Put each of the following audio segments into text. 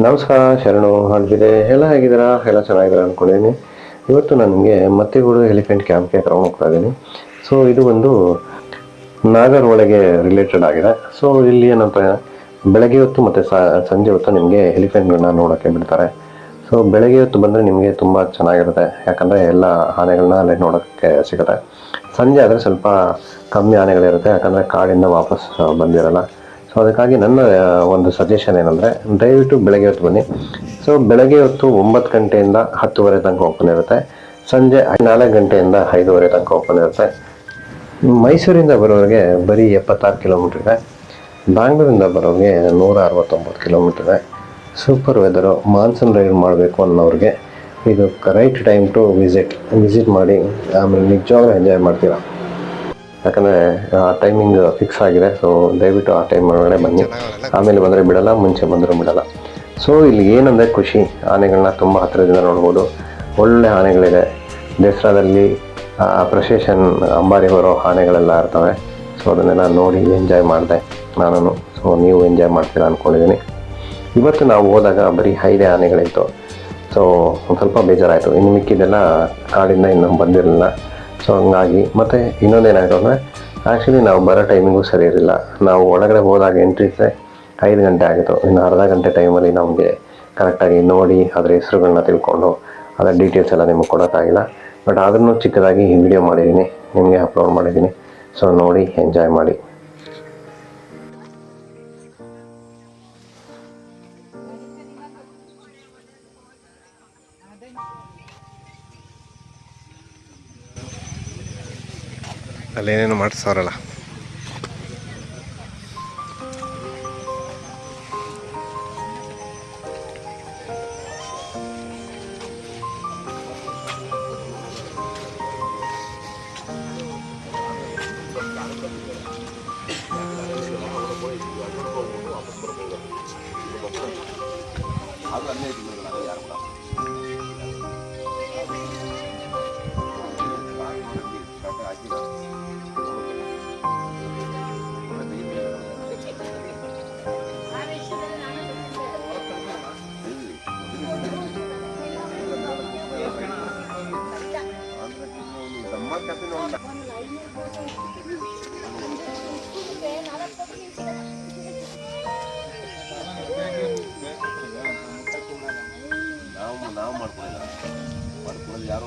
ನಮಸ್ಕಾರ ಶರಣು ಹಾಡ್ಬಿದೆ ಎಲ್ಲ ಹೇಗಿದ್ದೀರಾ? ಎಲ್ಲ ಚೆನ್ನಾಗಿದ್ದೀರಾ ಅಂದ್ಕೊಂಡಿದ್ದೀನಿ. ಇವತ್ತು ನಾನು ನಿಮಗೆ ಮತ್ತೆಗೂಡು ಎಲಿಫೆಂಟ್ ಕ್ಯಾಂಪ್ಗೆ ಕರ್ಕೊಂಡು ಹೋಗ್ತಾ ಇದ್ದೀನಿ. ಸೊ ಇದು ಒಂದು ನಾಗರಹೊಳೆಗೆ ರಿಲೇಟೆಡ್ ಆಗಿದೆ. ಸೊ ಇಲ್ಲಿ ಏನಂತ ಬೆಳಗ್ಗೆ ಹೊತ್ತು ಮತ್ತು ಸಂಜೆ ಹೊತ್ತು ನಿಮಗೆ ಎಲಿಫೆಂಟ್ಗಳನ್ನ ನೋಡೋಕ್ಕೆ ಬಿಡ್ತಾರೆ. ಸೊ ಬೆಳಗ್ಗೆ ಹೊತ್ತು ಬಂದರೆ ನಿಮಗೆ ತುಂಬ ಚೆನ್ನಾಗಿರುತ್ತೆ, ಯಾಕಂದರೆ ಎಲ್ಲ ಆನೆಗಳನ್ನ ಅಲ್ಲೇ ನೋಡೋಕ್ಕೆ ಸಿಗುತ್ತೆ. ಸಂಜೆ ಆದರೆ ಸ್ವಲ್ಪ ಕಮ್ಮಿ ಆನೆಗಳಿರುತ್ತೆ, ಯಾಕಂದರೆ ಕಾಡಿಂದ ವಾಪಸ್ ಬಂದಿರಲ್ಲ. ಸೊ ಅದಕ್ಕಾಗಿ ನನ್ನ ಒಂದು ಸಜೆಷನ್ ಏನಂದರೆ, ದಯವಿಟ್ಟು ಬೆಳಗ್ಗೆ ಹೊತ್ತು ಬನ್ನಿ. ಸೊ ಬೆಳಗ್ಗೆ ಹೊತ್ತು 9 ಗಂಟೆಯಿಂದ 10:30 ತನಕ ಓಪನ್ ಇರುತ್ತೆ. ಸಂಜೆ 4 ಗಂಟೆಯಿಂದ 5:30 ತನಕ ಓಪನ್ ಇರುತ್ತೆ. ಮೈಸೂರಿಂದ ಬರೋರಿಗೆ ಬರೀ 76 ಕಿಲೋಮೀಟ್ರ್ ಇದೆ. ಬ್ಯಾಂಗ್ಳೂರಿಂದ ಬರೋರಿಗೆ 169 ಕಿಲೋಮೀಟ್ರ್ ಇದೆ. ಸೂಪರ್ ವೆದರು, ಮಾನ್ಸೂನ್ ರೈಡ್ ಮಾಡಬೇಕು ಅನ್ನೋರಿಗೆ ಇದು ರೈಟ್ ಟೈಮ್ ಟು ವಿಸಿಟ್ ಮಾಡಿ. ಆಮೇಲೆ ನಿಜವಾಗ್ಲೂ ಎಂಜಾಯ್ ಮಾಡ್ತೀರಾ, ಯಾಕಂದರೆ ಆ ಟೈಮಿಂಗ್ ಫಿಕ್ಸ್ ಆಗಿದೆ. ಸೊ ದಯವಿಟ್ಟು ಆ ಟೈಮ್ ಒಳಗಡೆ ಬನ್ನಿ. ಆಮೇಲೆ ಬಂದರೆ ಬಿಡಲ್ಲ, ಮುಂಚೆ ಬಂದರೂ ಬಿಡಲ್ಲ. ಸೊ ಇಲ್ಲಿ ಏನಂದರೆ ಖುಷಿ, ಆನೆಗಳನ್ನ ತುಂಬ ಹತ್ತಿರದಿಂದ ನೋಡ್ಬೋದು. ಒಳ್ಳೆ ಆನೆಗಳಿದೆ. ದಸರಾದಲ್ಲಿ ಪ್ರೊಸೆಷನ್ ಅಂಬಾರಿ ಬರೋ ಆನೆಗಳೆಲ್ಲ ಇರ್ತವೆ. ಸೊ ಅದನ್ನೆಲ್ಲ ನೋಡಿ ಎಂಜಾಯ್ ಮಾಡಿದೆ ನಾನು. ಸೊ ನೀವು ಎಂಜಾಯ್ ಮಾಡ್ತೀರಾ ಅಂದ್ಕೊಂಡಿದ್ದೀನಿ. ಇವತ್ತು ನಾವು ಹೋದಾಗ ಬರೀ 5 ಆನೆಗಳಿತ್ತು. ಸೊ ಒಂದು ಸ್ವಲ್ಪ ಬೇಜಾರಾಯಿತು. ಇನ್ನು ಮಿಕ್ಕಿದ್ದೆಲ್ಲ ಕಾಡಿಂದ ಇನ್ನೂ ಬಂದಿರಲಿಲ್ಲ. ಸೊ ಹಂಗಾಗಿ ಮತ್ತು ಇನ್ನೊಂದೇನಾಯಿತು ಅಂದರೆ, ಆ್ಯಕ್ಚುಲಿ ನಾವು ಬರೋ ಟೈಮಿಂಗು ಸರಿ ಇರಲಿಲ್ಲ. ನಾವು ಒಳಗಡೆ ಹೋದಾಗ ಎಂಟ್ರಿಸೇ 5 ಗಂಟೆ ಆಗಿತ್ತು. ಇನ್ನು ಅರ್ಧ ಗಂಟೆ ಟೈಮಲ್ಲಿ ನಮಗೆ ಕರೆಕ್ಟಾಗಿ ನೋಡಿ ಅದರ ಹೆಸರುಗಳನ್ನ ತಿಳ್ಕೊಂಡು ಅದರ ಡೀಟೇಲ್ಸ್ ಎಲ್ಲ ನಿಮಗೆ ಕೊಡೋಕ್ಕಾಗಿಲ್ಲ. ಬಟ್ ಆದ್ರೂ ಚಿಕ್ಕದಾಗಿ ವಿಡಿಯೋ ಮಾಡಿದ್ದೀನಿ, ನಿಮಗೆ ಅಪ್ಲೋಡ್ ಮಾಡಿದ್ದೀನಿ. ಸೊ ನೋಡಿ ಎಂಜಾಯ್ ಮಾಡಿ. ಅಲ್ಲೇನೇನು ಮಾಡಿಸೋರಲ್ಲ. ನಾವು ಮಾಡ್ಕೊಳ್ಳೋದು ಯಾರು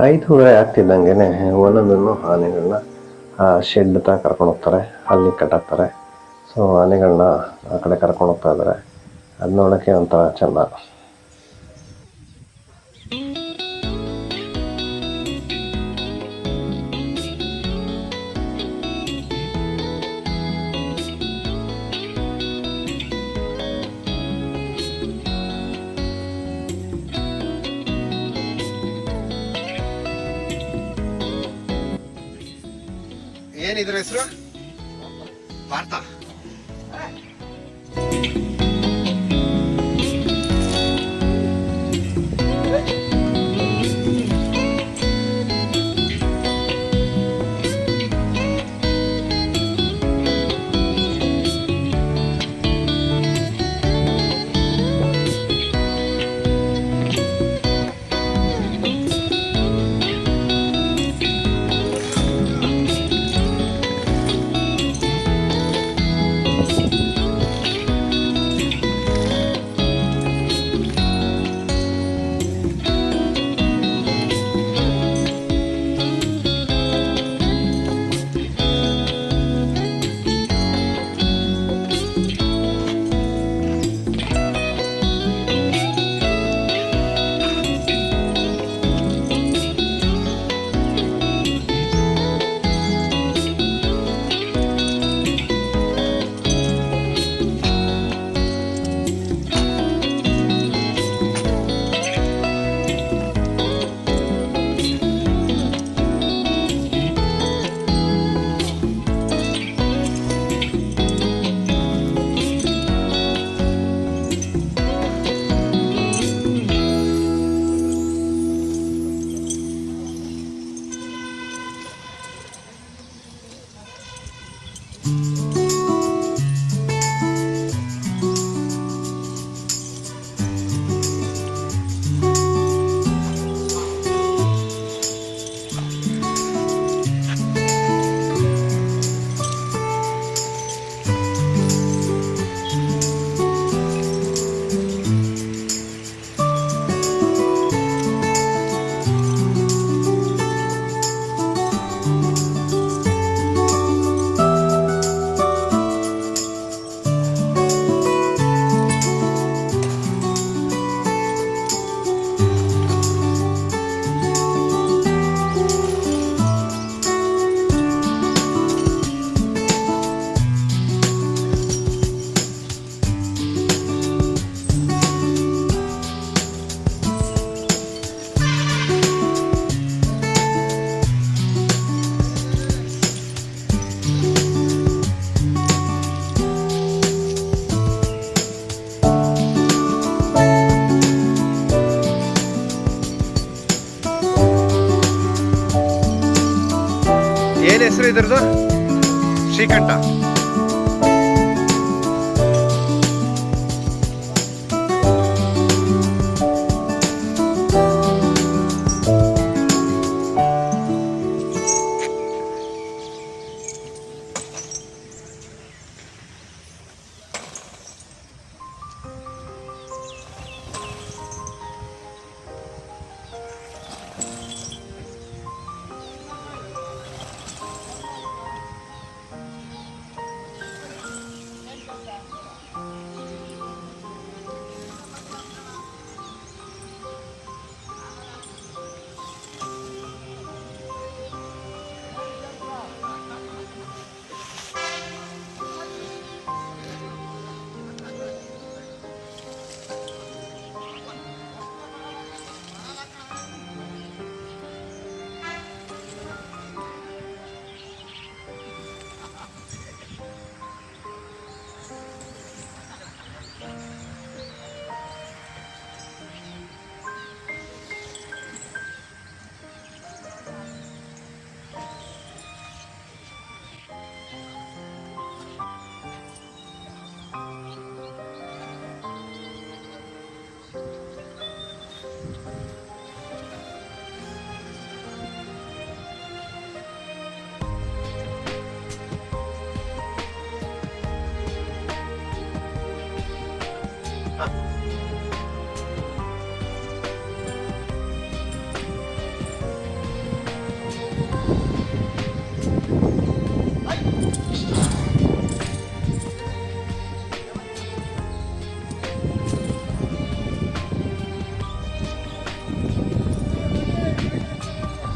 5:30 ಆಗ್ತಿದ್ದಂಗೆ ಒಂದೊಂದನ್ನು ಆನೆಗಳನ್ನ ಶೆಡ್ ಹತ್ರ ಕರ್ಕೊಂಡು ಹೋಗ್ತಾರೆ, ಅಲ್ಲಿ ಕಟ್ಟಾಕ್ತಾರೆ. ಸೊ ಆನೆಗಳನ್ನ ಆ ಕಡೆ ಕರ್ಕೊಂಡು ಹೋಗ್ತಾ ಇದ್ದಾರೆ. ಅದು ನೋಡೋಕ್ಕೆ ಒಂಥರ ಚೆಂದ. ಏನಿದ್ರ ಹೆಸರು? ಭಾರತ. ಏನ್ ಹೆಸರು ಇದ್ರದ್ದು? ಶ್ರೀಕಂಠ.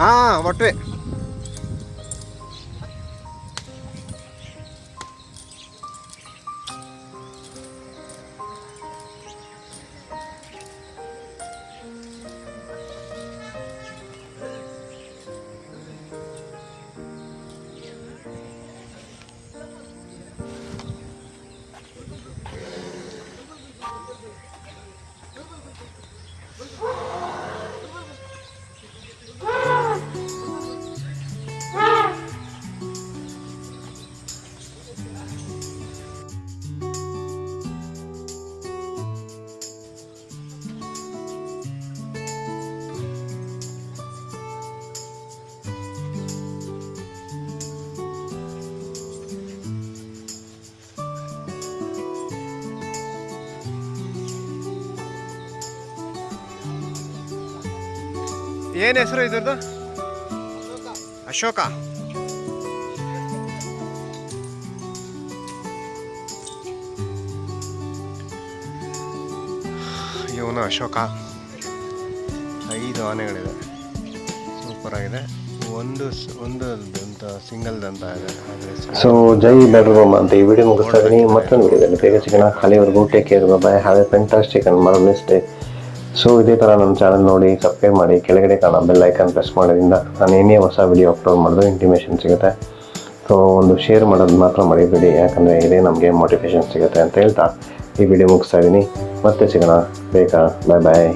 ಹಾಂ ಒಟ್ಟೆ ಏನು ಹೆಸರು ಇದ್ರದ್ದು? ಅಶೋಕ. ಇವನು ಅಶೋಕ. 5 ಆನೆಗಳಿದೆ. ಸೂಪರ್ ಆಗಿದೆ. ಒಂದು ದಂತ ಸಿಂಗಲ್ ದಂತ ಇದೆ. ಸೊ ಜೈ ಬೆಡ್ರೂಮ್ ಅಂತ ಈ ವಿಡಿಯೋ ಮುಗಿಸ್ತಾ ಇದ್ದೀನಿ. ಮತ್ತೊಂದು ವಿಡಿಯೋದಲ್ಲಿ ಬೇಗ ಸಿಗೋಣ. ಅಲ್ಲಿವರೆಗೂ take care, by, have A fantastic and marvellous day. So ಇದೇ ಥರ ನಮ್ಮ ಚಾನಲ್ ನೋಡಿ ಸಬ್ಸ್ಕ್ರೈಬ್ ಮಾಡಿ, ಕೆಳಗಡೆ ಕಾಣೋ ಬೆಲ್ ಐಕಾನ್ ಪ್ರೆಸ್ ಮಾಡೋದ್ರಿಂದ ನಾನು ಏನೇ ಹೊಸ ವಿಡಿಯೋ ಅಪ್ಲೋಡ್ ಮಾಡಿದ್ರು ಇಂಟಿಮೇಷನ್ ಸಿಗುತ್ತೆ. ಸೊ ಒಂದು ಶೇರ್ ಮಾಡೋದು ಮಾತ್ರ ಮರಿಬೇಡಿ, ಯಾಕಂದರೆ ಇದೇ ನಮಗೆ ಮೋಟಿವೇಶನ್ ಸಿಗುತ್ತೆ ಅಂತ ಹೇಳ್ತಾ ಈ ವಿಡಿಯೋ ಮುಗಿಸ್ತಾ ಇದ್ದೀನಿ. ಮತ್ತೆ ಸಿಗೋಣ. ಬೇಗ ಬಾಯ್ ಬಾಯ್.